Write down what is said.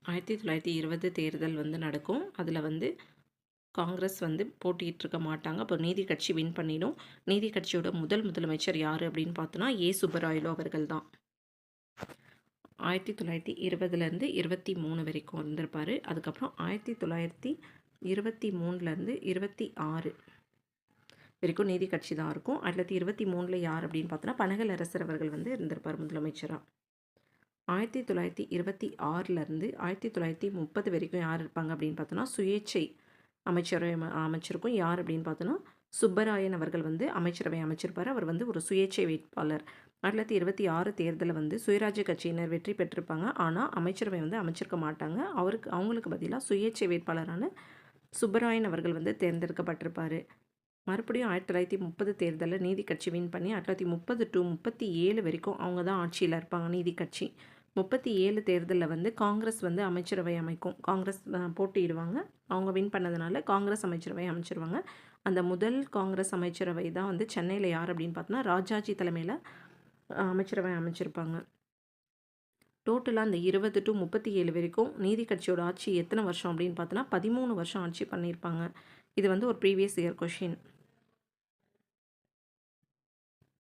1920 தேர்தல் வந்து நடக்கும். அதில் வந்து காங்கிரஸ் வந்து போட்டியிட்டு இருக்க மாட்டாங்க. அப்போ நீதி கட்சி வின் பண்ணிடும். நீதி கட்சியோட முதலமைச்சர் யார் அப்படின்னு பார்த்தோன்னா சுப்பராயலு அவர்கள் தான். 1920லேருந்து 23 வரைக்கும் இருந்திருப்பார். அதுக்கப்புறம் 1923லேருந்து 26 வரைக்கும் நீதி கட்சி தான் இருக்கும். 1923 யார் அப்படின்னு பார்த்தோன்னா பனகல் அரசர் அவர்கள் வந்து இருந்திருப்பார் முதலமைச்சராக. 1926லேருந்து 1930 வரைக்கும் யார் இருப்பாங்க அப்படின்னு பார்த்தோன்னா சுயேட்சை அமைச்சரவை அமைச்சிருக்கும். யார் அப்படின்னு பார்த்தோன்னா சுப்பராயன் அவர்கள் வந்து அமைச்சரவை அமைச்சிருப்பார். அவர் வந்து ஒரு சுயேட்சை வேட்பாளர். 1926 தேர்தலில் வந்து சுயராஜ்ய கட்சியினர் வெற்றி பெற்றிருப்பாங்க. ஆனால் அமைச்சரவை வந்து அமைச்சிருக்க மாட்டாங்க. அவங்களுக்கு பதிலாக சுயேட்சை வேட்பாளரான சுப்பராயன் அவர்கள் வந்து தேர்ந்தெடுக்கப்பட்டிருப்பார். மறுபடியும் 1930 தேர்தலில் நீதி கட்சி வின் பண்ணி 1930 டு 37 வரைக்கும் அவங்க தான் ஆட்சியில் இருப்பாங்க. நீதி கட்சி 37 தேர்தலில் வந்து காங்கிரஸ் வந்து அமைச்சரவை அமைக்கும். காங்கிரஸ் போட்டியிடுவாங்க. அவங்க வின் பண்ணதுனால காங்கிரஸ் அமைச்சரவை அமைச்சிருவாங்க. அந்த முதல் காங்கிரஸ் அமைச்சரவை தான் வந்து சென்னையில் யார் அப்படின்னு பார்த்தோன்னா ராஜாஜி தலைமையில் அமைச்சரவை அமைச்சிருப்பாங்க. டோட்டலாக அந்த 20 டு 37 வரைக்கும் நீதி கட்சியோட ஆட்சி எத்தனை வருஷம் அப்படின்னு பார்த்தோன்னா 13 வருஷம் ஆட்சி பண்ணியிருப்பாங்க. இது வந்து ஒரு ப்ரீவியஸ் இயர் கொஷின்.